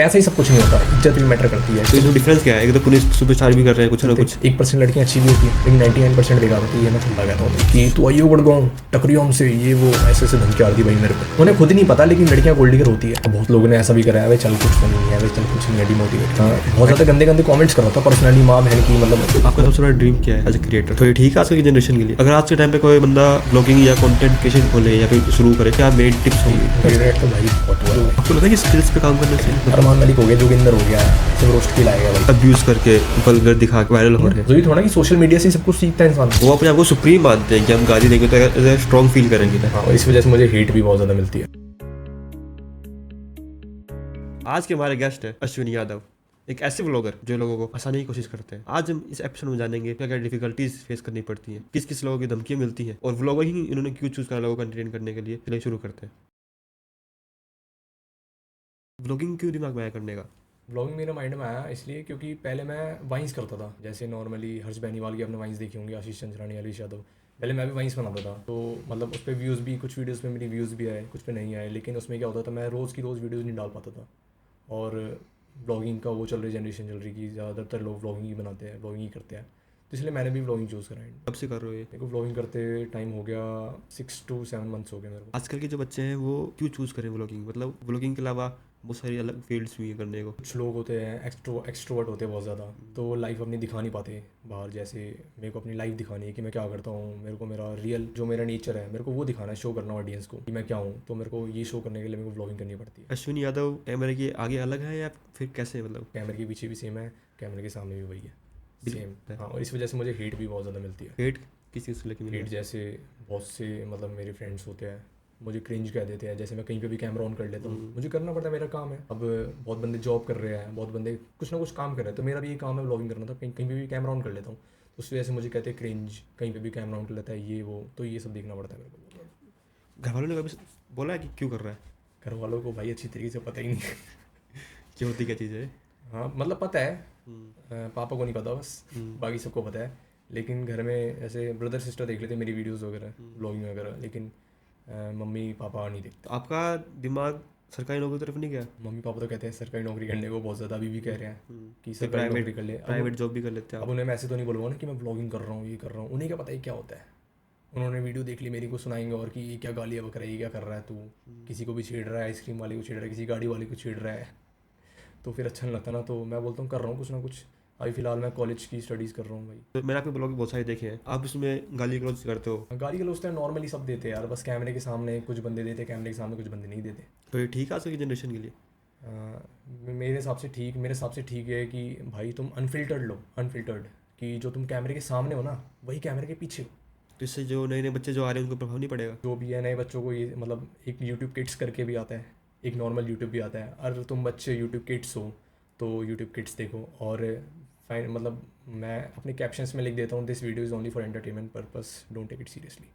ऐसा ही सब कुछ नहीं होता, इज्जत भी मैटर करती है। तो इसमें डिफरेंस क्या है? एक तो पुलिस सुपरस्टार भी कर रहे हैं कुछ ना कुछ। 1% लड़कियां अच्छी भी होती है लेकिन 99% बेकार होती है। मैं चलता कहता हूँ कि तू आइयो बढ़गाऊँ टकरियो हमसे, ये वो ऐसे ऐसे धमकी आती भाई मेरे को। उन्हें खुद नहीं पता लेकिन लड़कियां गोल्ड डिगर होती है। बहुत लोगों ने ऐसा भी करा है, भाई चल कुछ नहीं है, भाई चल कुछ नहीं है, डिमोटिवेट। बहुत ज़्यादा गंदे गंदे कमेंट्स कर रहा था पर्सनली, माँ बहन की। मतलब आपका सबसे बड़ा ड्रीम क्या है एज ए क्रिएटर? तो ये ठीक है आज की जनरेशन के लिए? अगर आज के टाइम पे कोई बंदा ब्लॉगिंग या कंटेंट क्रिएशन खोले या फिर शुरू करे, क्या मेन टिप्स होंगी? रेट तो भाई बहुत हुआ है। आपको लगता है कि स्किल्स पे काम करना चाहिए? अरमान मलिक हो गया, जोगिंदर हो गया, सब रोस्ट के लाएगा भाई। अब्यूज करके वल्गर दिखा के वायरल हो रहे हैं। जरूरी थोड़ा ना कि सोशल मीडिया से सब कुछ सीखता है इंसान। वो अपने आप को सुप्रीम मानते हैं कि हम गाली देंगे तो स्ट्रॉन्ग फील करेंगे ना। हाँ, इस वजह से मुझे हेट भी बहुत ज़्यादा मिलती है। आज के हमारे गेस्ट है अश्विनी यादव, एक ऐसे व्लॉगर जो लोगों को फंसाने की कोशिश करते हैं। आज हम इस एपिसोड में जानेंगे क्या क्या डिफिकल्टीज फेस करनी पड़ती हैं, किस किस लोगों की धमकियां मिलती हैं और व्लॉगर ही इन्होंने क्यों चूज करा लोगों को एंटरटेन करने के लिए। चलिए शुरू करते हैं। व्लॉगिंग क्यों दिमाग में आया करने का? ब्लॉगिंग मेरे माइंड में आया इसलिए क्योंकि पहले मैं वाइंस करता था। जैसे नॉर्मली हर्ष बेनीवाल की आपने वाइंस देखी होंगी, आशीष चंचलानी, अलीश यादव। पहले मैं भी वाइंस बनाता था, तो मतलब उस पर व्यूज़ भी, कुछ वीडियोस पे मेरी व्यूज़ भी आए, कुछ पे नहीं आए। लेकिन उसमें क्या होता था, मैं रोज़ की रोज़ वीडियोज़ नहीं डाल पाता था। और ब्लॉगिंग का वो चल रही जनरेशन चल रही कि ज़्यादातर लोग ब्लॉगिंग ही बनाते हैं, ब्लॉगिंग ही करते हैं। तो इसलिए मैंने भी ब्लॉगिंग चूज़ करा है। कब से कर रहे हो ये? मेरे को ब्लॉगिंग करते टाइम हो गया 6 to 7 मंथ्स हो गए मेरे को। आजकल के जो बच्चे हैं वो क्यों चूज करें व्लॉगिंग? मतलब व्लॉगिंग के अलावा बहुत सारी अलग फील्ड्स भी हैं करने को। कुछ लोग होते हैं एक्सट्रोवर्ट होते हैं बहुत ज़्यादा, तो वो लाइफ अपनी दिखा नहीं पाते बाहर। जैसे मेरे को अपनी लाइफ दिखानी है कि मैं क्या करता हूँ, मेरे को मेरा रियल जो मेरा नेचर है मेरे को वो दिखाना है, शो करना ऑडियंस को कि मैं क्या हूँ। तो मेरे को ये शो करने के लिए मेरे को ब्लॉगिंग करनी पड़ती है। अश्विनी यादव कैमरे के आगे अलग है या फिर कैसे? मतलब कैमरे के पीछे भी सेम है, कैमरे के सामने भी वही है, सेम। है। हाँ, और इस वजह से मुझे हेट भी बहुत ज़्यादा मिलती है। हेट किस चीज़ को लेके मिल हेट रहा जैसे बहुत से मतलब मेरे फ्रेंड्स होते हैं, मुझे क्रिंज कह देते हैं। जैसे मैं कहीं पे भी कैमरा ऑन कर लेता हूँ, मुझे करना पड़ता है, मेरा काम है। अब बहुत बंदे जॉब कर रहे हैं, बहुत बंदे कुछ ना कुछ काम कर रहे हैं, तो मेरा भी ये काम है ब्लॉगिंग करना। था कहीं कहीं पे भी कैमरा ऑन कर लेता हूँ, तो उस वजह से मुझे कहते हैं क्रिंज, कहीं पे भी कैमरा ऑन कर लेता है, ये वो। तो ये सब देखना पड़ता है मेरे को। है? घर वालों ने कभी बोला है कि क्यों कर रहा है? घर वालों को भाई अच्छी तरीके से पता ही नहीं है। क्यों होती क्या चीज़ है? हाँ मतलब पता है, पापा को नहीं पता बस, हम्म। बाकी सबको पता है। लेकिन घर में ऐसे ब्रदर सिस्टर देख लेते मेरी वीडियोज़ वगैरह, ब्लॉगिंग वगैरह, लेकिन मम्मी पापा नहीं देखते। तो आपका दिमाग सरकारी नौकरी की तरफ नहीं गया? मम्मी पापा तो कहते हैं सरकारी नौकरी करने को बहुत ज़्यादा, अभी भी कह रहे हैं कि तो सरकारी नौकरी कर ले। प्राइवेट जॉब भी कर लेते हैं अब आप? उन्हें मैं ऐसे तो नहीं बोलूँगा ना कि मैं ब्लॉगिंग कर रहा हूँ, ये कर रहा हूँ। उन्हें क्या पता है क्या होता है। उन्होंने वीडियो देख ली मेरी को सुनाएंगे और कि ये क्या गालियाँ बक रहा है, ये क्या कर रहा है तू, किसी को भी छेड़ रहा है, आइसक्रीम वाले को छेड़ रहा है, किसी गाड़ी वाले को छेड़ रहा है। तो फिर अच्छा नहीं लगता ना, तो मैं बोलता हूँ कर रहा हूँ कुछ ना कुछ। अभी फिलहाल मैं कॉलेज की स्टडीज़ कर रहा हूँ भाई। तो मैंने आपके ब्लॉग बहुत सारे देखे हैं, आप उसमें गाली गलौज करते हो। गाली गलौज तो नॉर्मली सब देते हैं यार, बस कैमरे के सामने कुछ बंदे देते, कैमरे के सामने कुछ बंदे नहीं देते। तो ये ठीक है आज की जनरेशन के लिए? मेरे हिसाब से ठीक, मेरे हिसाब से ठीक है कि भाई तुम अनफिल्टर्ड लो, अनफिल्टर्ड, कि जो तुम कैमरे के सामने हो ना वही कैमरे के पीछे हो। तो इससे जो नए नए बच्चे जो आ रहे हैं उनको प्रभाव नहीं पड़ेगा? जो भी है नए बच्चों को ये मतलब एक यूट्यूब किड्स करके भी आता है, एक नॉर्मल यूट्यूब भी आता है। अगर तुम बच्चे यूट्यूब किड्स हो तो यूट्यूब किड्स देखो। और फाइन मतलब मैं अपने कैप्शंस में लिख देता हूँ, this video is only for entertainment purpose, don't take it seriously.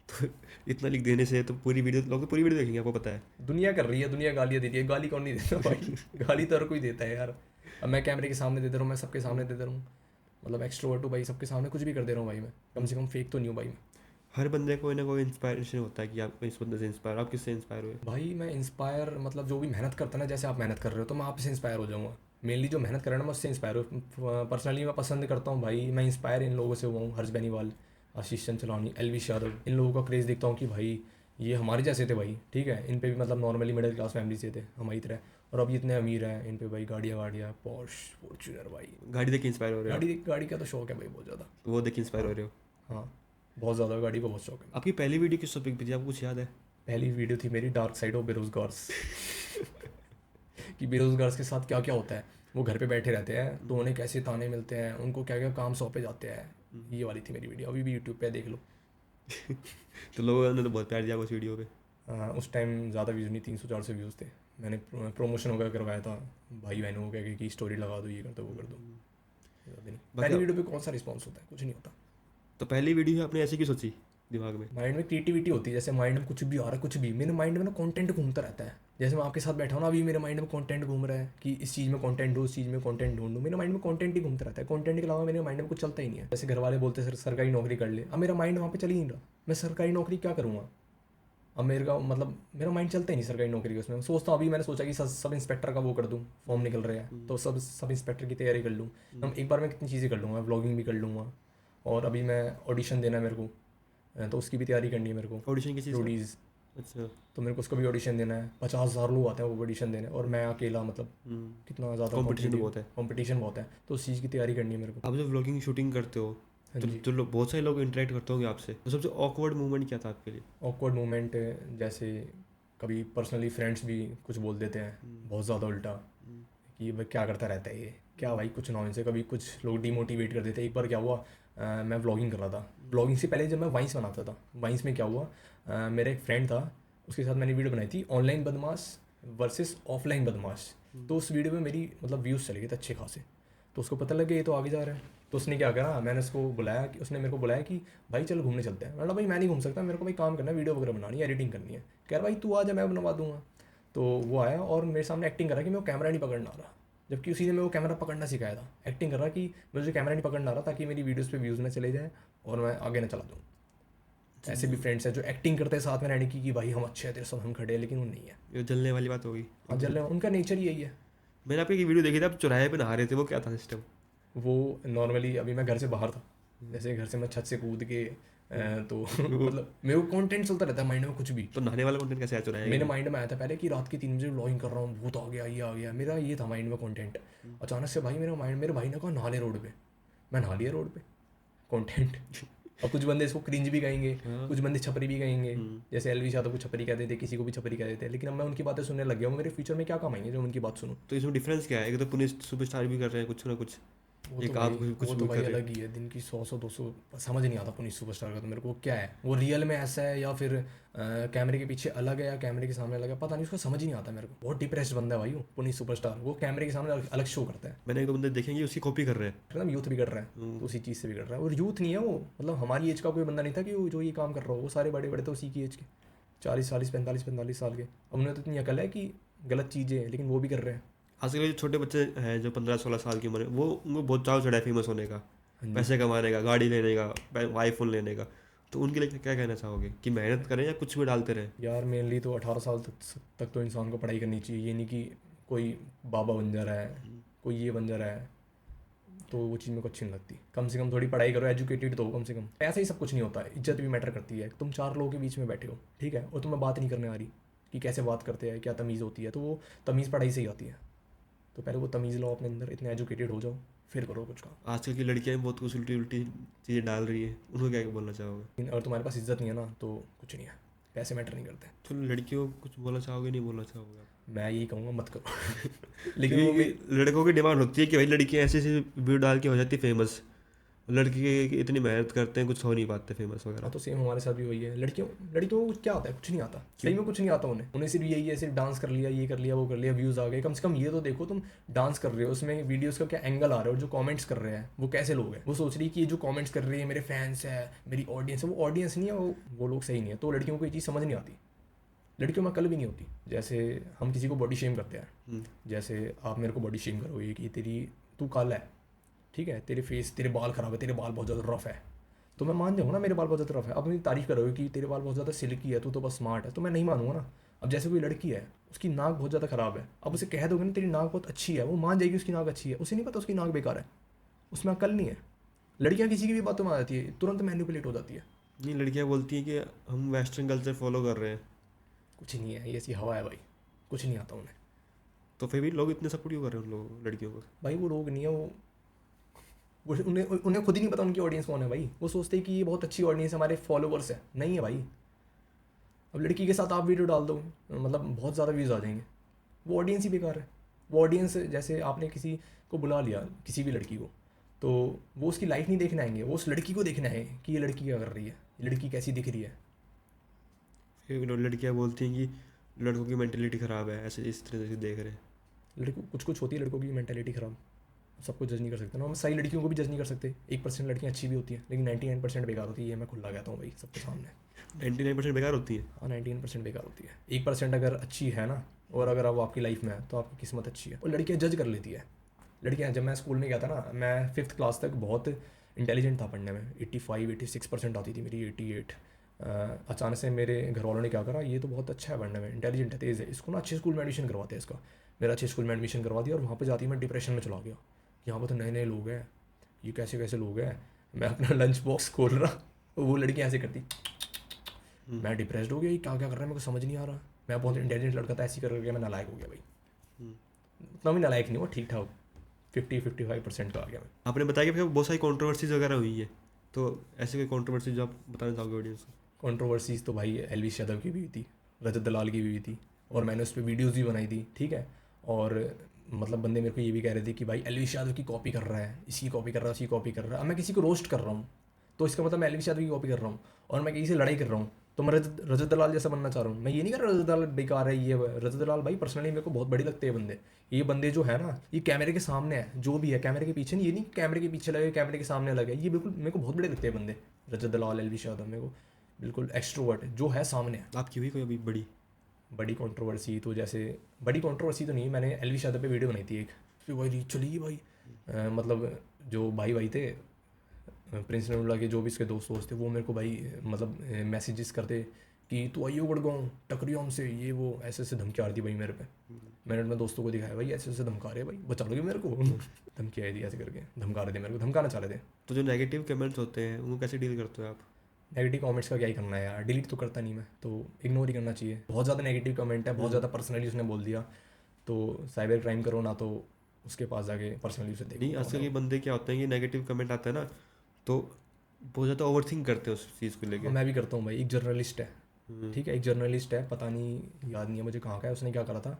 तो इतना लिख देने से तो पूरी वीडियो लोग तो पूरी वीडियो देखेंगे, आपको पता है। दुनिया कर रही है, दुनिया गालियाँ देती है, गाली कौन नहीं देता भाई। गाली तो हर कोई देता है यार। अब मैं कैमरे के सामने दे दे रहा हूँ, मैं सबके सामने दे दे रहा हूँ, मतलब एक्सट्रोवर्ट हूँ भाई, सबके सामने कुछ भी कर दे रहा हूँ भाई मैं, कम से कम फेक तो नहीं हूँ भाई मैं। हर बंदे को ना कोई इंस्पायरेशन होता है कि आप इस बंदे से इंस्पायर, आप किससे इंस्पायर हुए? भाई मैं इंस्पायर मतलब जो भी मेहनत करता है ना, जैसे आप मेहनत कर रहे हो तो मैं आपसे इंस्पायर हो जाऊँगा। मेनली जो मेहनत कर रहा है ना, मैं उससे इंस्पायर हूँ। पर्सनली मैं पसंद करता हूँ भाई, मैं इंस्पायर इन लोगों से हुआ हूँ, हर्ष बेनीवाल, आशीष चंचलानी, एलविश यादव। इन लोगों का क्रेज़ देखता हूँ कि भाई ये हमारे जैसे थे भाई, ठीक है। इन पे भी मतलब नॉर्मली मिडिल क्लास फैमिली से थे हमारी तरह, और अब ये इतने अमीर हैं। इन पे भाई गाड़ियाँ वाड़ियाँ, पॉर्श, फॉर्च्यूनर भाई। गाड़ी देख के इंस्पायर हो रहे हो? गाड़ी का तो शौक है भाई बहुत ज़्यादा। तो वो देख के इंस्पायर हो रहे हो? हाँ, बहुत ज़्यादा गाड़ी का बहुत शौक है। आपकी पहली वीडियो किस टॉपिक पे थी, आपको कुछ याद है? पहली वीडियो थी मेरी डार्क साइड ऑफ बेरोजगार्स। कि बेरोजगार्स के साथ क्या क्या होता है, वो घर पे बैठे रहते हैं तो उन्हें कैसे ताने मिलते हैं, उनको क्या क्या काम सौंपे जाते हैं। ये वाली थी मेरी वीडियो, अभी भी यूट्यूब पे देख लो। तो लोगों ने तो बहुत प्यार दिया उस वीडियो पे। उस टाइम ज़्यादा व्यूज़ नहीं, 300-400 व्यूज़ थे। मैंने प्रमोशन वगैरह करवाया था, भाई बहनों को कह कि स्टोरी लगा दो, ये कर दो, वो कर दो। ज़्यादा नहीं, पहली वीडियो पे कौन सा रिस्पॉन्स होता है, कुछ नहीं होता। तो पहली वीडियो आपने ऐसे क्यों सोची दिमाग में? माइंड में क्रिएटिविटी होती है, जैसे माइंड में कुछ भी आ रहा है, कुछ भी मेरे माइंड में ना कंटेंट घूमता रहता है। जैसे मैं आपके साथ बैठा हूँ ना, अभी मेरे माइंड में कंटेंट घूम रहा है कि इस चीज़ में कंटेंट ढूंढ, उस चीज़ में कंटेंट ढूंढूं। मेरे माइंड में कंटेंट ही घूमता रहता है, कंटेंट के अलावा मेरे माइंड में कुछ चलता ही नहीं है। जैसे घर वाले बोलते हैं सर सरकारी नौकरी कर ले, अब मेरा माइंड वहाँ पे चल ही नहीं रहा, मैं सरकारी नौकरी क्या करूँगा। अब मेरे का मतलब मेरा माइंड चलता ही नहीं सरकारी नौकरी का। उसमें सोचता हूँ, अभी मैंने सोचा कि सब इंस्पेक्टर का वो कर दूँ, फॉर्म निकल रहे हैं तो सब इंस्पेक्टर की तैयारी कर लूँ। हम एक बार मैं कितनी चीज़ें कर लूँगा, व्लॉगिंग भी कर लूँगा, और अभी मैं ऑडिशन देना है मेरे को, तो उसकी भी तैयारी करनी है मेरे को, ऑडिशन किसी से? रोडीज़। अच्छा। तो मेरे को उसका भी ऑडिशन देना है। 50,000 लोग आते हैं वो ऑडिशन देने, और मैं अकेला, मतलब कितना ज़्यादा कंपटीशन तो बहुत है। कंपटीशन बहुत है, तो उस चीज़ की तैयारी करनी है मेरे को। आप जब व्लॉगिंग शूटिंग करते हो हाँ तो जी। जो लोग, बहुत सारे लोग इंटरेक्ट करते होंगे आपसे, तो सबसे ऑकवर्ड मोमेंट क्या था आपके लिए? ऑकवर्ड मोमेंट जैसे कभी पर्सनली फ्रेंड्स भी कुछ बोल देते हैं बहुत ज़्यादा उल्टा, कि भाई क्या करता रहता है ये, क्या भाई कुछ नॉन से। कभी कुछ लोग डिमोटिवेट कर देते हैं। एक बार क्या हुआ, मैं व्लॉगिंग कर रहा था। व्लॉगिंग से पहले जब मैं वाइंस बनाता था, वाइंस में क्या हुआ, मेरा एक फ्रेंड था, उसके साथ मैंने वीडियो बनाई थी ऑनलाइन बदमाश वर्सेस ऑफलाइन बदमाश। तो उस वीडियो में मेरी मतलब व्यूज़ चले गए थे अच्छे खासे, तो उसको पता लग गया ये तो आगे जा रहा है। तो उसने क्या करा, मैंने उसको बुलाया कि उसने मेरे को बुलाया कि भाई चल घूमने चलते हैं। मैंने कहा भाई मैं नहीं घूम सकता, मेरे को भाई काम करना है, वीडियो वगैरह बनानी है, एडिटिंग करनी है। कह रहा भाई तू आ जा, मैं बनवा दूंगा। तो वो आया और मेरे सामने एक्टिंग करा कि मैं वो कैमरा नहीं पकड़ना आ रहा, जबकि उसी ने मेरे को कैमरा पकड़ना सिखाया था। एक्टिंग कर रहा कि मुझे कैमरा नहीं पकड़ना आ रहा, ताकि मेरी वीडियोज़ पे व्यूज़ ना चले जाए और मैं आगे ना चला दूँ। ऐसे भी फ्रेंड्स हैं जो एक्टिंग करते हैं साथ में रहने की, कि भाई हम अच्छे हैं तेरे साथ हम खड़े हैं, लेकिन वो नहीं है। ये जलने वाली बात होगी। हाँ जल रहे हैं, उनका नेचर ही यही है। मैंने आपकी एक वीडियो देखी थी, आप चौराहे पे नहा रहे थे, वो क्या था सिस्टम? वो नॉर्मली अभी मैं घर से बाहर था, जैसे घर से मैं छत से कूद के तो मतलब मेरे को कंटेंट चलता रहता है माइंड में कुछ भी। तो नहाने वाला कंटेंट कैसे आया चौराहे मेरे में? माइंड में आया था पहले कि रात के 3 बजे व्लॉगिंग कर रहा हूँ, भूत आ गया, ये आ गया, मेरा ये था माइंड में कंटेंट। अचानक से भाई मेरा माइंड, मेरे भाई ने कहा नहा ले रोड पे, मैं नहा लिया रोड पे, कंटेंट। अब कुछ बंदे इसको क्रिंज भी कहेंगे, हाँ। कुछ बंदे छपरी भी कहेंगे, जैसे एलवी यादव को छपरी कहते थे, किसी को भी छपरी कह देते हैं। लेकिन अब मैं उनकी बातें सुनने लग गया हूँ, मेरे फ्यूचर में क्या काम आएंगे जो उनकी बात सुनूँ। तो इसमें डिफरेंस क्या है? एक तो पुलिस सुपरस्टार भी कर रहे हैं कुछ ना कुछ, एक आप कुछ वो तो भी भाई कर रहे अलग ही है, दिन की 100-200 समझ नहीं आता पुनीत सुपरस्टार का। तो मेरे को क्या है, वो रियल में ऐसा है या फिर कैमरे के पीछे अलग है या कैमरे के सामने अलग है, पता नहीं, उसका समझ ही नहीं आता मेरे को। बहुत डिप्रेस्ड बंदा है भाई वो पुनीत सुपरस्टार, वो कैमरे के सामने अलग शो करता है, मैंने एक दो बंदे देखेंगे उसकी कॉपी कर रहे हैं। मतलब यूथ भी कर रहा है तो उसी चीज़ से भी कर रहा है। और यूथ नहीं है वो, मतलब हमारी एज का कोई बंदा नहीं था कि वो जो ये काम कर रहा हो। वो सारे बड़े बड़े तो उसी की एज के, 40-40 45-45 साल के। अब उन्हें तो इतनी अकल है कि गलत चीज़ें हैं, लेकिन वो भी कर रहे हैं। आजकल के जो छोटे बच्चे हैं जो 15-16 साल की उम्र है, वो उनको बहुत चाव चढ़ा है फेमस होने का, पैसे कमाने का, गाड़ी लेने का, आईफोन लेने का। तो उनके लिए क्या कहना चाहोगे कि मेहनत करें या कुछ भी डालते रहें? यार मेनली तो 18 साल तक तो इंसान को पढ़ाई करनी चाहिए। ये नहीं कि कोई बाबा बन जा रहा है, कोई ये बन जा रहा है, तो वो चीज़ मेरे को अच्छी नहीं लगती। कम से कम थोड़ी पढ़ाई करो, एजुकेटेड तो हो कम से कम। ऐसा ही सब कुछ नहीं होता है, इज्जत भी मैटर करती है। तुम 4 लोगों के बीच में बैठे हो, ठीक है, और तुम्हें बात नहीं करने आ रही कि कैसे बात करते हैं, क्या तमीज़ होती है, तो वो तमीज़ पढ़ाई से ही आती है। तो पहले वो तमीज़ लो अपने अंदर, इतने एजुकेटेड हो जाओ, फिर करो कुछ काम। आजकल की लड़कियां बहुत कुछ उल्टी उल्टी चीज़ें डाल रही है, उनको क्या बोलना चाहोगे? लेकिन अगर तुम्हारे पास इज्जत नहीं है ना, तो कुछ नहीं है, पैसे मैटर नहीं करते। तो लड़कियों को कुछ बोलना चाहोगे, नहीं बोलना चाहोगे आप? मैं यही कहूँगा मत करो। लेकिन वो क्योंकि लड़कों की डिमांड होती है कि भाई लड़कियां ऐसे ऐसे वीडियो डाल के हो जाती फेमस, लड़के इतनी मेहनत करते हैं, कुछ हो नहीं पाते फेमस हाँ, वगैरह। तो सेम हमारे साथ भी वही है। लड़कियों लड़कियों को क्या आता है, कुछ नहीं आता, सही में कुछ नहीं आता उन्हें सिर्फ यही है, सिर्फ डांस कर लिया, ये कर लिया, वो कर लिया, व्यूज़ आ गए। कम से कम ये तो देखो, तुम डांस कर रहे हो, उसमें वीडियोस का क्या एंगल आ रहा है, और जो कमेंट्स कर रहे हैं वो कैसे लोग हैं। वो सोच रही है कि ये जो कमेंट्स कर रही है मेरे फैंस है, मेरी ऑडियंस है। वो ऑडियंस नहीं है, वो लोग सही नहीं है। तो लड़कियों को ये चीज़ समझ नहीं आती, लड़कियों में अकल भी नहीं होती। जैसे हम किसी को बॉडी शेम करते हैं, जैसे आप मेरे को बॉडी शेम करोगे कि तू काला है, ठीक है, तेरे बाल खराब है, तेरे बाल बहुत ज़्यादा रफ है, तो मैं मान जाऊँगा ना मेरे बाल बहुत ज़्यादा रफ है। अब अपनी तारीफ करोगे कि तेरे बाल बहुत ज़्यादा सिल्की है, तू तो बस स्मार्ट है, तो मैं नहीं मानूंगा ना। अब जैसे कोई लड़की है, उसकी नाक बहुत ज़्यादा ख़राब है, अब उसे कह दोगे ना तेरी नाक बहुत अच्छी है, वो मान जाएगी उसकी नाक अच्छी है। उसे नहीं पता उसकी नाक बेकार है, उसमें अकल नहीं है। लड़कियाँ किसी की भी बातों में आ जाती है, तुरंत मैनिपुलेट हो जाती है। नहीं, लड़कियां बोलती हैं कि हम वेस्टर्न कल्चर फॉलो कर रहे हैं। कुछ नहीं है, ये ऐसी हवा है भाई, कुछ नहीं आता उन्हें। तो फिर भी लोग इतने सपोर्ट क्यों कर रहे हैं उन लोगों लड़कियों को? भाई वो लोग नहीं है, उन्हें खुद ही नहीं पता उनकी ऑडियंस कौन है भाई। वो सोचते हैं कि ये बहुत अच्छी ऑडियंस है, हमारे फॉलोवर्स है। नहीं है भाई। अब लड़की के साथ आप वीडियो डाल दो, मतलब बहुत ज़्यादा व्यूज़ आ जाएंगे, वो ऑडियंस ही बेकार है। वो ऑडियंस, जैसे आपने किसी को बुला लिया, किसी भी लड़की को, तो वो उसकी लाइफ नहीं देखने आएंगे, वो उस लड़की को देखने आए कि ये लड़की क्या कर रही है, ये लड़की कैसी दिख रही है। फिर लड़कियां बोलती हैं कि लड़कों की मेंटेलिटी ख़राब है, ऐसे इस तरह से देख रहे हैं। लड़कों कुछ होती है, लड़कों की मेंटेलिटी ख़राब, सबको जज नहीं कर सकते ना। हम सही लड़कियों को भी जज नहीं कर सकते। 1% लड़कियाँ अच्छी भी होती हैं, लेकिन 99% बेकार होती है। ये मैं खुला कहता हूँ भाई सबके सामने। 99% बेकार होती है। हाँ, 99% बेकार होती है। 1% अगर अच्छी है ना, और अगर वो आपकी लाइफ में है, तो आपकी किस्मत अच्छी है। और लड़कियाँ जज कर लेती है। लड़कियाँ, जब मैं स्कूल में गया था ना, मैं 5th क्लास तक बहुत इंटेलिजेंट था पढ़ने में, 85-86% आती थी मेरी, 88। अचानक से मेरे घर वालों ने क्या करा, ये तो बहुत अच्छा है पढ़ने में, इंटेलिजेंट है, तेज़ है, इसको ना अच्छे स्कूल में एडमिशन करवाते हैं इसका। मेरा अच्छे स्कूल में एडमिशन करवा दिया और वहाँ पे जाती ही मैं डिप्रेशन में चला गया। यहाँ पर तो नए नए लोग हैं, ये कैसे कैसे लोग हैं। मैं अपना लंच बॉक्स खोल रहा, वो लड़की ऐसे करती, मैं डिप्रेस्ड हो गया, ये क्या क्या कर रहा है मेरे को समझ नहीं आ रहा। मैं बहुत इंटेलिजेंट लड़का था, ऐसी करके मैं नालायक हो गया भाई। उतना भी नालायक नहीं हुआ, ठीक ठाक 50-55% का आ गया मैं। आपने बताया कि बहुत सारी कॉन्ट्रोवर्सीज वगैरह हुई है, तो ऐसे कोई कॉन्ट्रोवर्सी जो आप बताना चाहोगे ऑडियंस को? कंट्रोवर्सीज तो भाई एलविश यादव की भी हुई थी, रजत दलाल की भी हुई थी, और मैंने उस पर वीडियोज़ भी बनाई थी, ठीक है। और मतलब बंदे मेरे को ये भी कह रहे थे कि भाई एलविश यादव की कॉपी कर रहा है, इसकी कॉपी कर रहा है, उसकी कॉपी कर रहा है। अब मैं किसी को रोस्ट कर रहा हूँ तो इसका मतलब मैं एलविश यादव की कॉपी कर रहा हूँ, और मैं किसी से लड़ाई कर रहा हूँ तो मैं रजत दलाल जैसा बनना चाह रहा हूँ। मैं ये नहीं कर रहा रजत दलाल बेकार है, ये वो है। रजत दलाल भाई पर्सनली मेरे को बहुत बड़ी लगते हैं बंदे। ये बंदे जो है ना, ये कैमरे के सामने है, जो भी है कैमरे के पीछे नहीं, ये नहीं कैमरे के पीछे लगे कैमरे के सामने लगे, ये बिल्कुल मेरे को बहुत बड़े लगते हैं बंदे। रजत दलाल, एलविश यादव मेरे को बिल्कुल एक्सट्रोवर्ट है, जो है सामने है। आपकी हुई कोई अभी बड़ी? बड़ी कंट्रोवर्सी तो जैसे, बड़ी कंट्रोवर्सी तो नहीं, मैंने एलविश यादव पे वीडियो बनाई थी एक, फिर भाई रीच चली गई भाई। मतलब जो भाई थे, प्रिंस नरूला के जो भी इसके दोस्त थे, वो मेरे को भाई मतलब मैसेजेस करते कि तू आइयो गुड़गांव टकरियो हमसे, ये वो ऐसे ऐसे धमकी आ रही थी भाई मेरे पे। मैंने अपने दोस्तों को दिखाया, भाई ऐसे ऐसे धमका रहे भाई, बचा लोगे मेरे को। धमकी आई थी ऐसे करके, धमका रहे थे मेरे को, धमकाना चाह रहे थे। तो जो नेगेटिव कमेंट्स होते हैं उनको कैसे डील करते हो आप? नेगेटिव कमेंट्स का क्या ही करना है यार, डिलीट तो करता नहीं मैं, तो इग्नोर ही करना चाहिए। बहुत ज़्यादा नेगेटिव कमेंट है, बहुत ज़्यादा पर्सनली उसने बोल दिया, तो साइबर क्राइम करो ना, तो उसके पास जाके पर्सनली उसे नहीं, देखो। आजकल के बंदे क्या होते हैं कि नेगेटिव कमेंट आता है ना, तो बहुत ज़्यादा ओवर थिंक करते हैं उस चीज़ को लेके। मैं भी करता हूँ भाई। एक जर्नलिस्ट है, ठीक है, एक जर्नलिस्ट है, पता नहीं याद नहीं है मुझे कहाँ का है, उसने क्या करा था,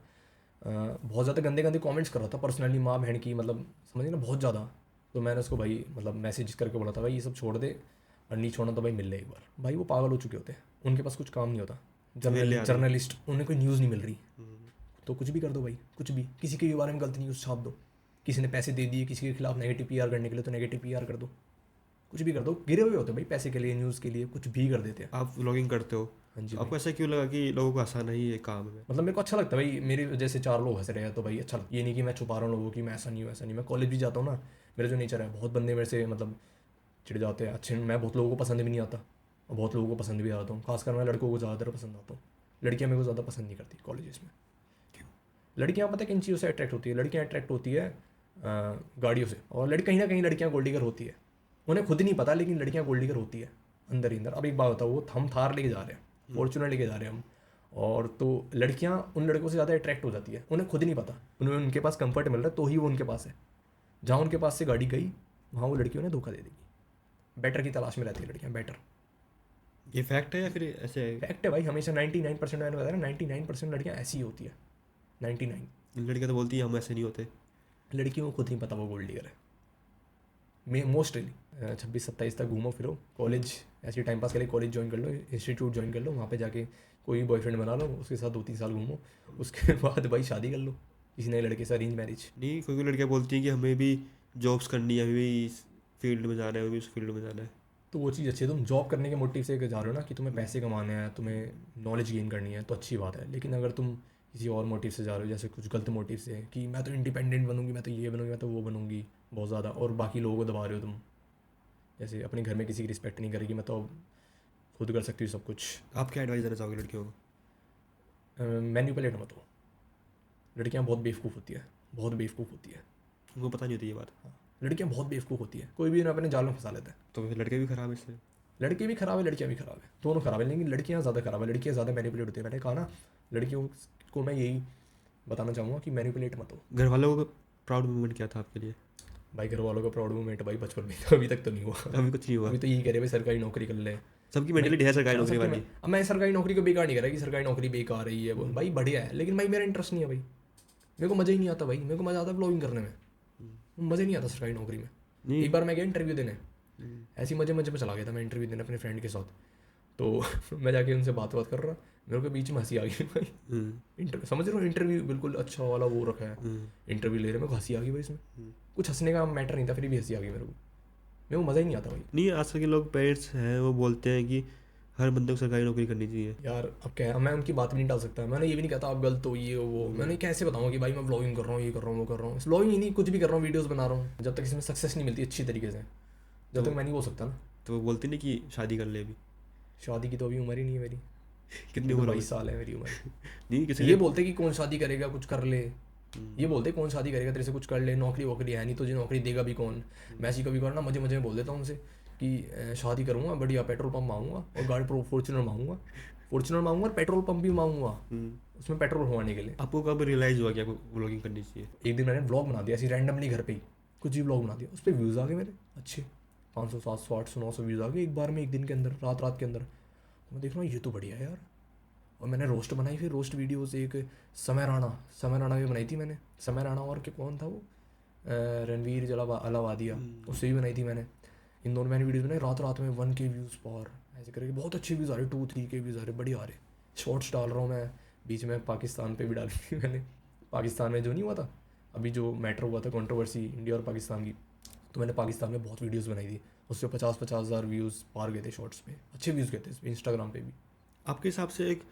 बहुत ज़्यादा गंदे गंदे कमेंट्स कर रहा था पर्सनली, माँ बहन की, मतलब समझिए ना बहुत ज़्यादा। तो मैंने उसको भाई मतलब मैसेज करके बोला था, भाई ये सब छोड़ दे, और नहीं छोड़ना तो भाई मिल ले एक बार। भाई वो पागल हो चुके होते हैं, उनके पास कुछ काम नहीं होता। वेले आ रहे हैं। जर्नलिस्ट, उन्हें कोई न्यूज़ नहीं मिल रही, तो कुछ भी कर दो भाई, कुछ भी, किसी के भी बारे में गलत न्यूज़ छाप दो। किसी ने पैसे दे दिए किसी के खिलाफ नेगेटिव पीआर करने के लिए, तो नेगेटिव पीआर कर दो, कुछ भी कर दो। गिरे हुए होते हैं भाई पैसे के लिए, न्यूज़ के लिए, कुछ भी कर देते हैं। आप व्लॉगिंग करते हो, हाँ जी तो भाई। आपको ऐसा क्यों लगा कि लोगों को आसान है ये काम है? मतलब मेरे को अच्छा लगता है भाई, मेरे जैसे 4 लोग हंस रहे हैं तो भाई अच्छा लगता है। ये नहीं कि मैं छुपा रहा हूँ लोगों की, मैं ऐसा नहीं हूँ, ऐसा नहीं। मैं कॉलेज भी जाता हूँ ना, मेरा जो नेचर है, बहुत बंदे मेरे से मतलब चिढ़ जाते हैं अच्छे, मैं बहुत लोगों को पसंद भी नहीं आता, और बहुत लोगों को पसंद भी आता हूँ। खासकर मैं लड़कों को ज़्यादातर पसंद आता हूँ, लड़कियाँ मेरे को ज़्यादा पसंद नहीं करती कॉलेजेस में। लड़कियाँ पता है किन चीज़ों से अट्रैक्ट होती है? लड़कियाँ अट्रैक्ट होती है गाड़ियों से, और कहीं ना कहीं लड़कियाँ गोल्ड डिगर होती है, उन्हें खुद नहीं पता, लेकिन लड़कियाँ गोल्ड डिगर होती है अंदर ही अंदर। अब एक बात बताओ, वो हम थार लेके जा रहे हैं, फॉर्चूनर लेके जा रहे हैं हम, और तो लड़कियाँ उन लड़कों से ज़्यादा अट्रैक्ट हो जाती है, उन्हें खुद नहीं पता, उन्हें उनके पास कंफर्ट मिल रहा है तो ही वो उनके पास है। जहाँ उनके पास से गाड़ी गई, वहाँ वो लड़की उन्हें धोखा दे देगी। बेटर की तलाश में रहती है लड़कियाँ, बेटर। ये फैक्ट है या फिर ऐसे है? फैक्ट है भाई, हमेशा 99% मैंने बताया ना, 99% लड़कियाँ ऐसी ही होती है। 99 लड़कियां तो बोलती है हम ऐसे नहीं होते। लड़कियों को खुद नहीं पता वो गोल्ड डिगर है। मैं मोस्टली 26-27 तक घूमो फिरो, कॉलेज ऐसे टाइम पास के लिए कॉलेज ज्वाइन कर लो, इंस्टीट्यूट ज्वाइन कर लो, वहाँ पे जाके कोई बॉयफ्रेंड बना लो, उसके साथ 2-3 साल घूमो, उसके बाद भाई शादी कर लो किसी नए लड़के से, अरेंज मैरिज। नहीं, कोई कोई लड़कियां बोलती हैं कि हमें भी जॉब्स करनी है, हमें भी इस फील्ड में जाना है, हमें भी उस फील्ड में जाना है। तो वो चीज़ अच्छी है, तुम जॉब करने के मोटिव से जा रहे हो ना, कि तुम्हें पैसे कमाने हैं, तुम्हें नॉलेज गेन करनी है, तो अच्छी बात है। लेकिन अगर तुम किसी और मोटिव से जा रहे हो, जैसे कुछ गलत मोटिव से, कि मैं तो इंडिपेंडेंट बनूंगी, मैं तो ये बनूंगी, मैं तो वो बनूंगी बहुत ज़्यादा, और बाकी लोगों को दबा रहे हो तुम, जैसे अपने घर में किसी की रिस्पेक्ट नहीं करेगी, मैं तो अब खुद कर सकती हूँ सब कुछ। आप क्या एडवाइस देना चाहोगे लड़कियों को? मैन्युपुलेट मत हो, लड़कियाँ बहुत बेवकूफ़ होती है, बहुत बेवकूफ़ होती है। उनको पता नहीं होती ये बात। हाँ, लड़कियाँ बहुत बेवकूफ़ होती है, कोई भी उन्हें अपने जाल में फंसा लेता है। तो फिर लड़के भी खराब है इससे? लड़के भी खराब है, लड़कियाँ भी खराब है, दोनों खराब है, लेकिन लड़कियाँ ज़्यादा खराब है, लड़कियाँ ज़्यादा मैनिपुलेट होती है। मैंने कहा ना, लड़कियों को मैं यही बताना चाहूँगा कि मैनिपुलेट मत हो। घर वालों को प्राउड मूवमेंट क्या था आपके लिए? भाई घर वालों का प्राउड मोमेंट भाई बचपन में था, अभी तक तो नहीं हुआ। अभी कुछ नहीं हुआ? अभी तो यही कह रहे भाई सरकारी नौकरी कर ले। सबकी मेंटलिटी है सरकारी नौकरी वाली। अब मैं सरकारी नौकरी को बेकार नहीं कर रहा कि सरकारी नौकरी बेकार है ये वो, भाई बढ़िया है, लेकिन भाई मेरा इंटरेस्ट नहीं है भाई, मेरे को मज़ा ही नहीं आता भाई। मेरे को मज़ा आता है ब्लॉगिंग करने में, मज़ा नहीं आता सरकारी नौकरी में। नहीं। एक बार मैं गया इंटरव्यू देने, ऐसी मजे मजे में चला गया था मैं इंटरव्यू देने अपने फ्रेंड के साथ, तो मैं जाके उनसे बात कर रहा, मेरे को बीच में हंसी आ गई भाई। समझ रहे हो, इंटरव्यू बिल्कुल अच्छा वाला वो रखा है, इंटरव्यू ले रहे, मेरे को हंसी आ गई भाई इसमें। कुछ हंसने का मैटर नहीं था, फिर भी हंसी आ गई मेरे को मज़ा ही नहीं आता भाई। नहीं, आजकल के लोग पेरेंट्स हैं वो बोलते हैं कि हर बंदे को सरकारी नौकरी करनी चाहिए। यार अब क्या है, मैं उनकी बात भी नहीं डाल सकता, मैंने ये भी नहीं कहता आप गलत हो ये वो। मैंने कैसे बताऊँ कि भाई मैं व्लॉगिंग कर रहा हूँ, ये कर रहा हूँ, वो कर रहा हूँ, व्लॉगिंग ही नहीं, कुछ भी कर रहा हूँ, वीडियोस बना रहा हूँ, जब तक इसमें सक्सेस नहीं मिलती अच्छी तरीके से, जब तक मैं नहीं हो सकता ना। तो वो बोलते नहीं कि शादी कर ले अभी? शादी की तो अभी उम्र ही नहीं है मेरी, कितनी तो उम्र 22 साल है मेरी उम्र। नहीं किसी ये बोलते कि कौन शादी करेगा, कुछ कर ले। हम्म, ये बोलते कौन शादी करेगा, तेरे से कुछ कर ले, नौकरी वोकरी है नहीं, तुझे नौकरी देगा भी कौन। मैं ऐसी कभी ना मजे मजे में बोल देता हूँ उनसे कि शादी करूँगा, बढ़िया पेट्रोल पंप मांगूंगा और गाड़ी फॉर्चुनर मांगूंगा, फॉर्चुनर मांगूंगा और पेट्रोल पंप भी मांगूंगा उसमें पेट्रोल होने के लिए। आपको कब रियलाइज हुआ कि आपको व्लॉगिंग करनी चाहिए? एक दिन मैंने ब्लॉग बना दिया ऐसी रैंडमली घर पे ही, कुछ भी ब्लॉग बना दिया, उस पर व्यूज़ आ गए मेरे अच्छे, 500 700 800 900 व्यूज़ आ गए एक बार में, एक दिन के अंदर, रात रात के अंदर। मैं देख रहा हूँ ये तो बढ़िया है यार। और मैंने रोस्ट बनाई, फिर रोस्ट वीडियोस एक समय राणा भी बनाई थी मैंने। समय राणा और के कौन था वो, रणवीर अलावादिया, उससे भी बनाई थी मैंने। इन दोनों मैंने वीडियोस बनाई, रात रात में 1K व्यूज़ पर, ऐसे करके बहुत अच्छे व्यूज़ आ रहे, 2-3K व्यूज़ आ रहे, बढ़िया आ रहे। शॉर्ट्स डाल रहा हूँ मैं, बीच में पाकिस्तान पे भी डाली थी मैंने। पाकिस्तान में जो नहीं हुआ था अभी, जो मैटर हुआ था कंट्रोवर्सी इंडिया और पाकिस्तान की, तो मैंने पाकिस्तान में बहुत वीडियोस बनाई थी, उससे 50-50 हज़ार व्यूज़ पार गए थे शॉर्ट्स पे, अच्छे व्यूज़ गए थे इस पे, इंस्टाग्राम पे भी। आपके हिसाब से एक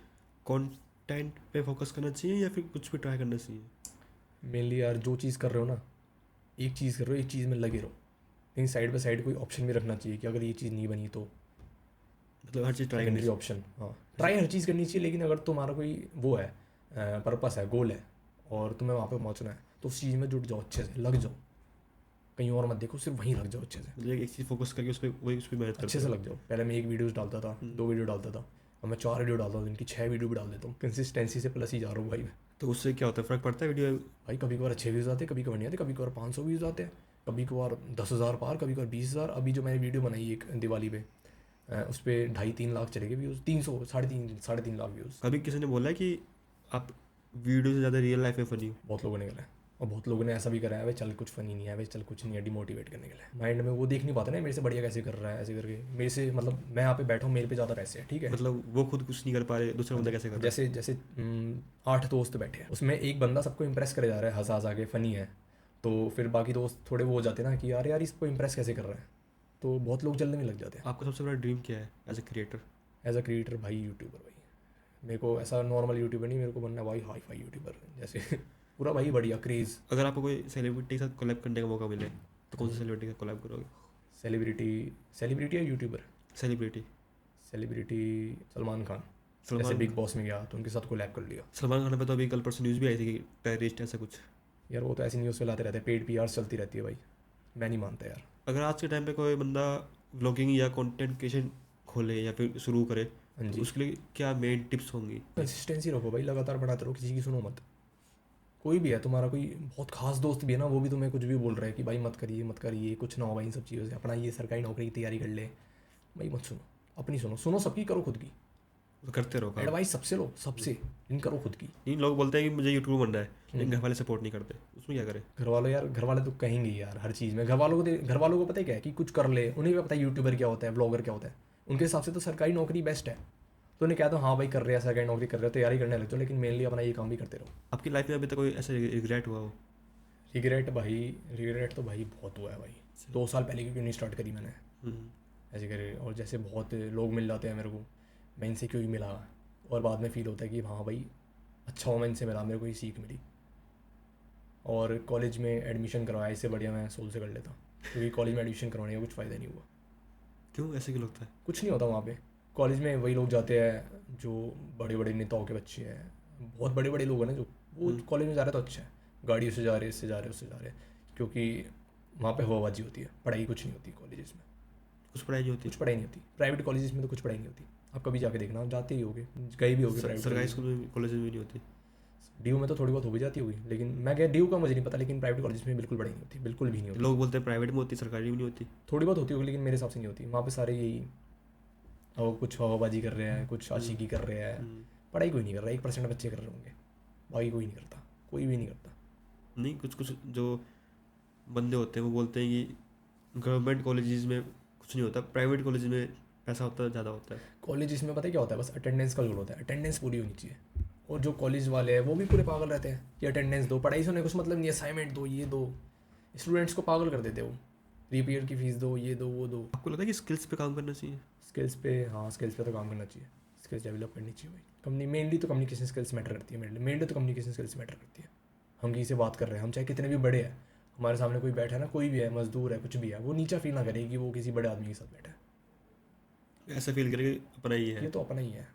कंटेंट पे फोकस करना चाहिए या फिर कुछ भी ट्राई करना चाहिए? मेनली यार जो चीज़ कर रहे हो ना, एक चीज़ कर रहे हो, एक चीज़ में लगे रहो, लेकिन साइड बाय साइड कोई ऑप्शन भी रखना चाहिए कि अगर ये चीज़ नहीं बनी तो मतलब हर चीज़ ट्राई करनी सेकेंडरी चाहिए। ऑप्शन। हाँ, ट्राई हर चीज़ करनी चाहिए, लेकिन अगर तुम्हारा कोई वो है, पर्पस है, गोल है, और तुम्हें वहाँ पे पहुँचना है, तो उस चीज़ में जुट जाओ, अच्छे से लग जाओ, कहीं और मत देखो, सिर्फ वहीं लग जाओ अच्छे से, मतलब एक चीज़ फोकस करके उस पर वही उस पर मेहनत अच्छे करते से हो। लग जाओ। पहले मैं एक वीडियोस डालता था, 2 वीडियो डालता था, और मैं 4 वीडियो डालता हूँ, इनकी 6 वीडियो भी डाल देता हूँ, कंसिस्टेंसी से प्लस ही जा रहा हूँ भाई मैं। तो उससे क्या होता है, फ़र्क पड़ता है वीडियो? भाई कभी कभार अच्छे व्यूज़ आते हैं, कभी कभार नहीं आते, कभी कभार 500 व्यूज़ आते हैं, कभी कभार 10,000 पार, कभी कभार 20,000। अभी जो मैंने वीडियो बनाई एक दिवाली पे, उस पर 2.5-3 लाख चले गए व्यूज़, 300 3.5 लाख व्यूज़। कभी किसी ने बोला है कि आप वीडियो से ज़्यादा रियल लाइफ में फनी हो? बहुत लोगों ने करा है, और बहुत लोगों ने ऐसा भी करा है, भाई चल कुछ फनी नहीं है, भाई चल कुछ नहीं है, डिमोटिवेट करने के लिए। माइंड में वो देख नहीं पाते ना मेरे से बढ़िया कैसे कर रहा है, ऐसे करके मेरे से, मतलब मैं यहाँ पे बैठा हूँ, मेरे पे ज़्यादा पैसे हैं, ठीक है। मतलब वो खुद कुछ नहीं कर पा रहे, दूसरा बंदा कैसे कर रहा है? जैसे जैसे 8 दोस्त बैठे हैं, उसमें एक बंदा सबको इंप्रेस करे जा रहा है, हंसा हंसा के, फनी है, तो फिर बाकी दोस्त थोड़े वो हो जाते हैं ना कि यार इसको इंप्रेस कैसे कर रहा है, तो बहुत लोग जल्दी में लग जाते हैं। आपका सबसे बड़ा ड्रीम क्या है as a creator? As a creator भाई, यूट्यूबर भाई, मेरे को ऐसा नॉर्मल यूट्यूबर नहीं, मेरे को बनना है भाई हाई फाई यूट्यूबर जैसे पूरा भाई बढ़िया क्रेज़। अगर आपको कोई सेलिब्रिटी के साथ कोलैब करने का मौका मिले तो कौन सा सेलिब्रिटी के साथ कोलैब करोगे? सेलिब्रिटी, सेलिब्रिटी या YouTuber? Celebrity. Celebrity Salman Khan, जैसे सलमान बिग बॉस में गया तो उनके साथ कोलैब कर लिया। सलमान खान पे तो अभी कल परसों न्यूज़ भी आई थी कि टेररिस्ट ऐसा कुछ। यार वो तो ऐसी न्यूज़ फैलाते रहते हैं, पेड पीआर चलती रहती है भाई, मैं नहीं मानता यार। अगर आज के टाइम पे कोई बंदा व्लॉगिंग या कंटेंट क्रिएशन खोले या फिर शुरू करे हाँ तो जी, उसके लिए क्या मेन टिप्स होंगी? कंसिस्टेंसी रखो भाई, लगातार बढ़ाते रहो, किसी की सुनो मत। कोई भी है तुम्हारा, कोई बहुत खास दोस्त भी है ना, वो भी तुम्हें कुछ भी बोल रहा है कि भाई मत करिए मत करिए, कुछ ना हो भाई इन सब चीज़ों से, अपना ये सरकारी नौकरी की तैयारी कर ले, भाई मत सुनो, अपनी सुनो, सुनो सबकी, करो खुद की। तो करते रहो काम। एडवाइस सबसे लो, सबसे, लेकिन करो खुद की। इन लोग बोलते हैं कि मुझे यूट्यूबर बनना है लेकिन घर वाले सपोर्ट नहीं करते, उसमें क्या करें? घर वालों, यार घर वाले तो कहेंगे ही यार हर चीज़ में, घर वालों को पता है क्या है कि कुछ कर ले, उन्हें भी पता है यूट्यूबर क्या होता है, ब्लॉगर क्या होता है, उनके हिसाब से तो सरकारी नौकरी बेस्ट है। तो उन्हें कहता हूँ हाँ भाई कर रहे हैं सरकारी नौकरी कर रहे हो, तैयारी करने लग जाओ, लेकिन मेनली अपना ये काम भी करते रहो। आपकी लाइफ में अभी तक कोई ऐसा रिग्रेट हुआ हो? रिग्रेट भाई, रिग्रेट तो भाई बहुत हुआ है भाई, 2 साल पहले क्यों नहीं स्टार्ट करी मैंने हम्म, ऐसे करे। और जैसे बहुत लोग मिल जाते हैं मेरे को, मैं इनसे क्यों ही मिला, और बाद में फील होता है कि हाँ भाई अच्छा हुआ मैं इनसे मिला, मेरे को ये सीख मिली। और कॉलेज में एडमिशन करवाया, इससे बढ़िया मैं सोल से कर लेता, क्योंकि कॉलेज में एडमिशन करवाने का कुछ फ़ायदा नहीं हुआ। क्यों ऐसे क्यों लगता है? कुछ नहीं होता वहाँ पे, कॉलेज में वही लोग जाते हैं जो बड़े बड़े नेताओं के बच्चे हैं, बहुत बड़े बड़े लोग हैं ना जो, वो कॉलेज में जा रहे तो अच्छा है, गाड़ियों से जा रहे, इससे जा रहे, उससे जा रहे, क्योंकि वहाँ पे हवाबाजी होती है, पढ़ाई कुछ नहीं होती कॉलेजेस में, कुछ पढ़ाई नहीं होती? कुछ पढ़ाई नहीं होती प्राइवेट कॉलेजेस में, तो कुछ पढ़ाई नहीं होती। आप कभी जाके देखना, आप जाते ही होगे, गए भी होगे प्राइवेट सरकारी स्कूल में कॉलेज में भी नहीं होती? ड्यू में तो थोड़ी बहुत हो भी जाती होगी, लेकिन मैं क्या ड्यू का मुझे नहीं पता, लेकिन प्राइवेट कॉलेज में बिल्कुल पढ़ाई नहीं होती, बिल्कुल भी नहीं होती। लोग बोलते हैं प्राइवेट में होती, सरकारी में नहीं होती। थोड़ी बहुत होती होगी, लेकिन मेरे हिसाब से नहीं होती। वहाँ पे सारे यही, और कुछ हवाबाजी कर रहे हैं, कुछ आशिकी कर रहे हैं, पढ़ाई कोई नहीं कर रहा, 1% बच्चे कर रहे होंगे, बाकी कोई नहीं करता, कोई भी नहीं करता। नहीं, कुछ कुछ जो बंदे होते हैं वो बोलते हैं कि गवर्नमेंट कॉलेजेस में कुछ नहीं होता, प्राइवेट कॉलेज में पैसा होता है, ज़्यादा होता है। कॉलेज इसमें पता है क्या होता है, बस अटेंडेंस का लोड होता है, अटेंडेंस पूरी होनी चाहिए। और जो कॉलेज वाले हैं वो भी पूरे पागल रहते हैं कि अटेंडेंस दो, पढ़ाई से उन्हें कुछ मतलब नहीं, असाइनमेंट दो, ये दो, स्टूडेंट्स को पागल कर देते वो, रिपीट की फीस दो, ये दो, वो दो। आपको लगता है कि स्किल्स पे काम करना चाहिए? स्किल्स पे, हाँ स्किल्स पे तो काम करना चाहिए, स्किल्स डेवलप करनी चाहिए भाई। कम्युनी मेनली तो कम्युनिकेशन स्किल्स मैटर करती है, मेनली तो कम्युनिकेशन स्किल्स मैटर करती है। हम किसी से बात कर रहे हैं, हम चाहे कितने भी बड़े हैं, हमारे सामने कोई बैठा है ना, कोई भी है, मजदूर है, कुछ भी है, वो नीचा फील ना करे कि वो किसी बड़े आदमी के साथ बैठा है। ऐसा फील करके अपना ही ये है। तो अपना ही है।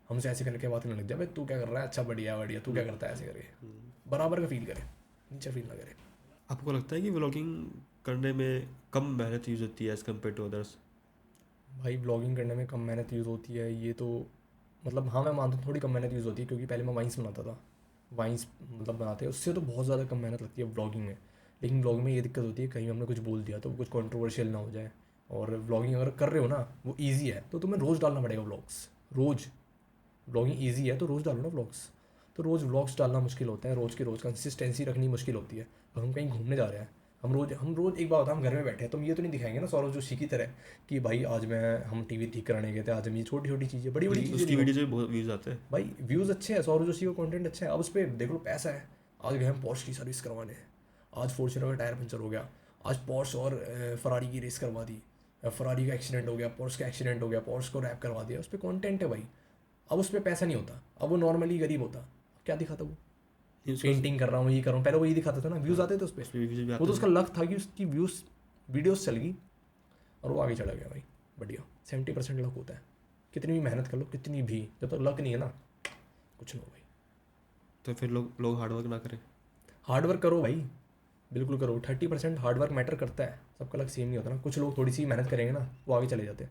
हमसे ऐसे करके बात करने लग जाए, भाई तू क्या कर रहा है, अच्छा बढ़िया बढ़िया, तू क्या करता है, ऐसे करके बराबर का फील करे, नीचे फील ना करे। आपको लगता है कि व्लॉगिंग करने में कम मेहनत यूज होती है एज़ कम्पेयर टू अदर्स? भाई ब्लॉगिंग करने में कम मेहनत यूज़ होती है, ये तो मतलब हाँ मैं मानता हूँ थोड़ी कम मेहनत यूज़ होती है, क्योंकि पहले मैं वाइन्स बनाता था। वाइन्स मतलब बनाते हैं, उससे तो बहुत ज़्यादा कम मेहनत लगती है ब्लॉगिंग में। लेकिन ब्लॉगिंग में ये दिक्कत होती है, कहीं हमने कुछ बोल दिया तो वो कुछ कंट्रोवर्शियल ना हो जाए। और ब्लॉगिंग अगर कर रहे हो ना, वो ईजी है तो तुम्हें रोज़ डालना पड़ेगा व्लॉग्स, रोज़। ब्लॉगिंग ईजी है तो रोज़ डालो ना व्लॉग्स। तो रोज़ व्लॉग्स डालना मुश्किल होता है, रोज़ के रोज़ कंसिस्टेंसी रखनी मुश्किल होती है। अब हम कहीं घूमने जा रहे हैं, हम रोज़ एक बार होता है हम घर में बैठे हैं, तो हम ये तो नहीं दिखाएंगे ना सौरभ जोशी की तरह कि भाई आज मैं हम टीवी ठीक कराने गए थे, आज हम ये छोटी छोटी चीज़ें बड़ी बड़ी चीज़ें उसकी दिखाओ। वीडियोज में बहुत व्यूज़ आते हैं। भाई व्यूज़ अच्छे हैं, सौरभ जोशी का कंटेंट अच्छा है, अब उस पर देख लो पैसा है। आज गए हम पॉर्श की सर्विस करवाने, आज फॉर्च्यूनर का टायर पंचर हो गया, आज पॉर्श और फरारी की रेस करवा दी, फरारी का एक्सीडेंट हो गया, पॉर्श का एक्सीडेंट हो गया, पॉर्श को रैप करवा दिया, उस पर कॉन्टेंट है भाई। अब उस पर पैसा नहीं होता, अब वो नॉर्मली गरीब होता, अब क्या दिखाता वो, पेंटिंग कर रहा हूँ ये कर रहा हूँ, पहले वो ये दिखाता था ना, व्यूज़ आते थे उस पर। उस पर व्यूज़ भी वो आते तो हैं। उसका लक था कि उसकी व्यूज़ वीडियोस चल गई और वो आगे चला गया भाई। बढ़िया, 70% लक होता है। कितनी भी मेहनत कर लो, कितनी भी, जब तक लक नहीं है ना, कुछ नहीं हो भाई। तो फिर लोग लोग हार्डवर्क ना करें। हार्ड वर्क करो भाई, बिल्कुल करो। 30% हार्ड वर्क मैटर करता है, सबका लक सेम नहीं होता ना। कुछ लोग थोड़ी सी मेहनत करेंगे ना, वो आगे चले जाते हैं,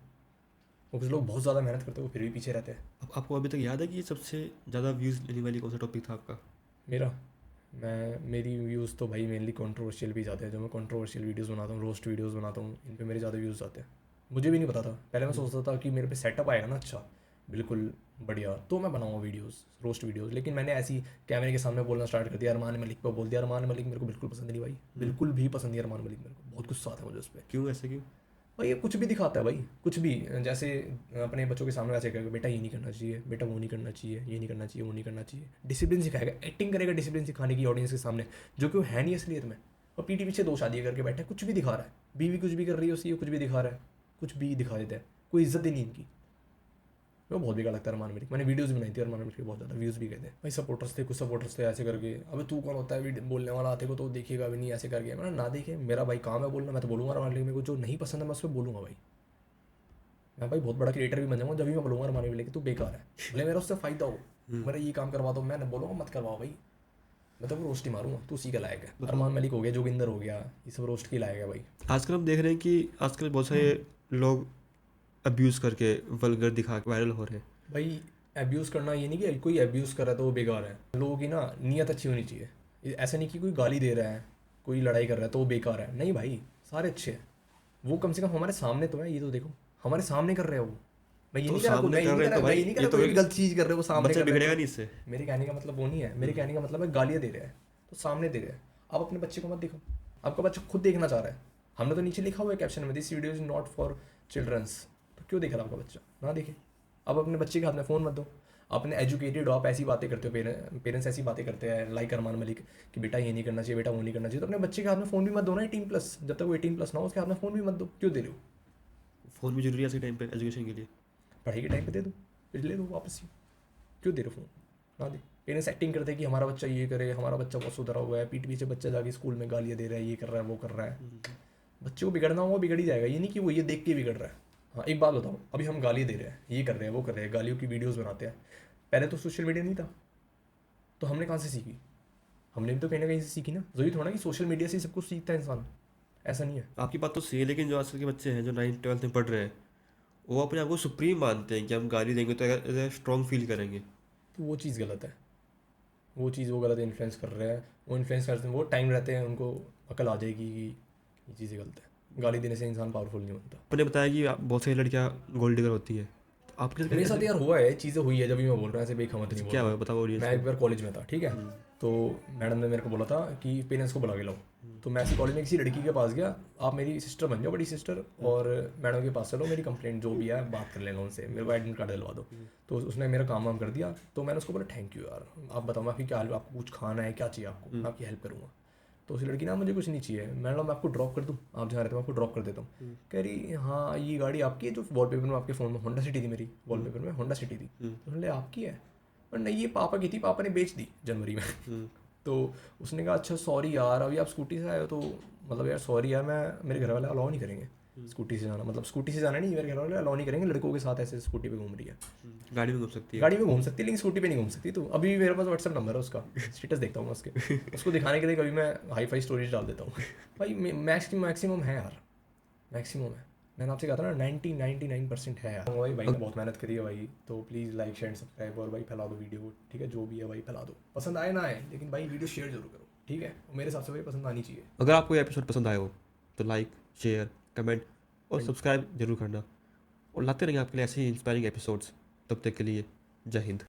और कुछ लोग बहुत ज़्यादा मेहनत करते हैं वो फिर भी पीछे रहते हैं। आपको अभी तक याद है कि सबसे ज़्यादा व्यूज़ लेने वाली कौन सा टॉपिक था आपका? मेरा मेरी व्यूज़ तो भाई मेनली कंट्रोवर्शियल भी जाते हैं। जो मैं कंट्रोवर्शियल वीडियोस बनाता हूँ, रोस्ट वीडियोस बनाता हूँ, इन पे मेरे ज़्यादा व्यूज़ आते हैं। मुझे भी नहीं पता था, पहले मैं सोचता था कि मेरे पे सेटअप आएगा ना अच्छा, बिल्कुल बढ़िया, तो मैं बनाऊँगा वीडियोस, रोस्ट वीडियोस। लेकिन मैंने ऐसी कैमरे के सामने बोलना स्टार्ट कर दिया, अरमान मलिक पर बोल दिया। अरमान मलिक मेरे को बिल्कुल पसंद नहीं भाई, बिल्कुल भी पसंद नहीं अरमान मलिक, मेरे को बहुत गुस्सा आता है मुझे उस पर। क्यों, ऐसे क्यों? भाई ये कुछ भी दिखाता है भाई, कुछ भी। जैसे अपने बच्चों के सामने वैसे कहेगा, बेटा ये नहीं करना चाहिए, बेटा वो नहीं करना चाहिए, ये नहीं करना चाहिए, वो नहीं करना चाहिए। डिसिप्लिन सिखाएगा, एक्टिंग करेगा डिसिप्लिन सिखाने की ऑडियंस के सामने, जो कि वो है नहीं असलियत में। और पीठी पीछे दो शादियाँ करके बैठा है, कुछ भी दिखा रहा है। बीवी कुछ भी कर रही है उसकी, कुछ भी दिखा रहा है, कुछ भी दिखा देता है, कोई इज्जत ही नहीं इनकी। वो बहुत बेकार लगता है अरमान मलिक। मैंने वीडियोस भी बनाई थी अरमान मलिक की, बहुत ज़्यादा व्यूज़ भी गए थे भाई। सपोर्टर्स थे, कुछ सपोर्टर्स थे ऐसे करके, अबे तू कौन होता है वीडियो बोलने वाला, आते को तो देखेगा भी नहीं, ऐसे करके। मैंने ना देखे, मेरा भाई काम है बोलना, मैं तो बोलूँगा अरमान मलिक। मेरे को जो नहीं पसंद है मैं उस पर बोलूँगा भाई। मैं भाई बहुत बड़ा क्रिएटर भी बन जाऊँगा जब भी मैं बोलूँगा अरमान मलिक तू बेकार है, भले मेरा उससे फ़ायदा हो, मेरा ये काम करवा दो, मैं ना बोलूँगा मत करवाओ भाई। मैं तो रोस्ट ही मारूंगा, तू उसी का लायक है। अरमान मलिक हो गया, जोगिंदर हो गया, ये सब रोस्ट की लायक है भाई। आजकल हम देख रहे हैं कि आजकल बहुत सारे लोग अब्यूज़ करके वल्गर दिखा के वायरल हो रहे हैं। भाई एब्यूज़ करना ये नहीं कि कोई एब्यूज़ कर रहा है तो वो बेकार है। लोगों की ना नीयत अच्छी होनी चाहिए। ऐसा नहीं कि कोई गाली दे रहा है, कोई लड़ाई कर रहा है तो वो बेकार है, नहीं भाई, सारे अच्छे हैं। वो कम से कम हमारे सामने तो है, ये तो देखो हमारे सामने कर रहे हो वो। मैं ये तो नहीं कह रहा, सामने मैं ये कर नहीं रहे कह हैं रहा, तो मैं भाई ये नहीं कह ये रहा तो कोई फिर गलत चीज़ कर रहे हो वो सामने बच्चा कर रहे बिगड़ेगा हैं नहीं इससे। तो। मेरे कहने का मतलब वो नहीं है, मेरे कहने का मतलब है गालियाँ दे रहे हैं तो सामने दे रहे हैं। आप अपने बच्चे को मत देखो, आपका बच्चा खुद देखना चाह रहा है। हमने तो नीचे लिखा हुआ है कैप्शन में, this video is not for childrens, तो क्यों देख रहा है आपका बच्चा, ना देखे। अब अपने बच्चे के हाथ में फ़ोन मत दो। अपने एजुकेटेड हो आप, ऐसी बातें करते हो, पेरेंट्स ऐसी बातें करते हैं लाइक अरमान मलिक कि बेटा ये नहीं करना चाहिए, बेटा वो नहीं करना चाहिए, तो अपने बच्चे के हाथ में फ़ोन भी मत दो ना 18+। जब तक वो 18+ ना हो उसके हाथ में फ़ोन भी मत दो। क्यों दे रहे हो? फ़ोन भी जरूरी है ऐसे टाइम पे एजुकेशन के लिए। पढ़ाई के टाइम पे दे दो, फिर ले दो वापस ही। क्यों दे रहे हो फ़ोन, ना दे। पेरेंट्स एक्टिंग करते हैं कि हमारा बच्चा ये करे, हमारा बच्चा बहुत सुधरा हुआ है, पीठ पीछे बच्चा जाके स्कूल में गालियाँ दे रहा है, ये कर रहा है वो कर रहा है। बच्चे को बिगड़ना होगा बिगड़ ही जाएगा, ये नहीं कि वो ये देख के बिगड़ रहा है। हाँ एक बात बताओ, अभी हम गाली दे रहे हैं, ये कर रहे हैं वो कर रहे हैं, गालियों की वीडियोज़ बनाते हैं, पहले तो सोशल मीडिया नहीं था, तो हमने कहाँ से सीखी? हमने भी तो कहीं ना कहीं से सीखी ना। जरूरी थोड़ा ना कि सोशल मीडिया से ही सब कुछ सीखता है इंसान, ऐसा नहीं है। आपकी बात तो सही है, लेकिन जो आजकल के बच्चे हैं जो 9th-12th में पढ़ रहे हैं, वो अपने आप को सुप्रीम मानते हैं कि हम गाली देंगे तो स्ट्रॉन्ग फील करेंगे। तो वो चीज़ गलत है, वो चीज़ वो गलत इन्फ्लुएंस कर रहे हैं। वो इन्फ्लुएंस करते हैं, वो टाइम रहते हैं, उनको अकल आ जाएगी कि ये चीज़ें गलत है। गाली देने से इंसान पावरफुल नहीं बनता। आपने बताया कि बहुत सारी लड़कियाँ गोल्ड डिगर होती हैं, तो आपके साथ मेरे साथ ऐसे यार हुआ है, चीज़ें हुई है, जब भी मैं बोल रहा हूँ ऐसे बेखमत नहीं बोल क्या रहा हुआ, हूँ। बताओ ऑडियंस मैं को। एक बार कॉलेज में था, ठीक है, तो मैडम ने मेरे को बोला था कि पेरेंट्स को बुला के लाओ। तो मैं ऐसे कॉलेज में किसी लड़की के पास गया, आप मेरी सिस्टर बन जाओ, बड़ी सिस्टर, और मैडम के पास चलो, मेरी कंप्लेंट जो भी है बात कर लेना उनसे, मेरे को एडमिट कार्ड दिलवा दो। तो उसने मेरा काम वाम कर दिया, तो मैंने उसको बोला थैंक यू यार, आप बताओ मैं आपकी क्या, आपको कुछ खाना है, क्या चाहिए आपको, मैं आपकी हेल्प करूँगा। तो उस लड़की ना, मुझे कुछ नहीं चाहिए। मैंने मैं आपको ड्रॉप कर दूँ, आप जहाँ रहते हो मैं आपको ड्रॉप कर देता हूँ। कह रही हाँ ये गाड़ी आपकी है, जो वॉलपेपर में आपके फ़ोन में होंडा सिटी थी, मेरी वॉलपेपर में होंडा सिटी थी। तो मैंने आपकी है, और नहीं ये पापा की थी, पापा ने बेच दी जनवरी में। तो उसने कहा अच्छा सॉरी यार, अभी आप स्कूटी से आए हो तो मतलब यार सॉरी यार, मैं मेरे घर वाले अलाउ नहीं करेंगे। स्कूटी से जाना, मतलब स्कूटी से जाना नहीं, इधर घर वाले अलाउ नहीं करेंगे लड़कों के साथ ऐसे स्कूटी पे घूम रही है। गाड़ी में घूम सकती है। गाड़ी में घूम सकती है लेकिन स्कूटी पे नहीं घूम सकती। तो अभी भी मेरे पास व्हाट्सएप नंबर है उसका, स्टेटस देखता हूँ मैं उसके, उसको दिखाने के लिए कभी मैं हाई फाई स्टोरीज डाल देता हूँ। भाई मैक्सिमम है यार, मैक्सिमम है। मैंने आपसे कहा था ना 99% है यार। भाई ने बहुत मेहनत करी है भाई, तो प्लीज़ लाइक शेयर सब्सक्राइब और भाई फैला दो वीडियो को, ठीक है, जो भी है भाई फैला दो, पसंद आए ना आए लेकिन भाई वीडियो शेयर जरूर करो, ठीक है, मेरे हिसाब से भाई पसंद आनी चाहिए। अगर आपको ये एपिसोड पसंद आया हो तो लाइक, शेयर, कमेंट और सब्सक्राइब जरूर करना, और लाते रहेंगे आपके लिए ऐसे ही इंस्पायरिंग एपिसोड्स। तब तक के लिए जय हिंद।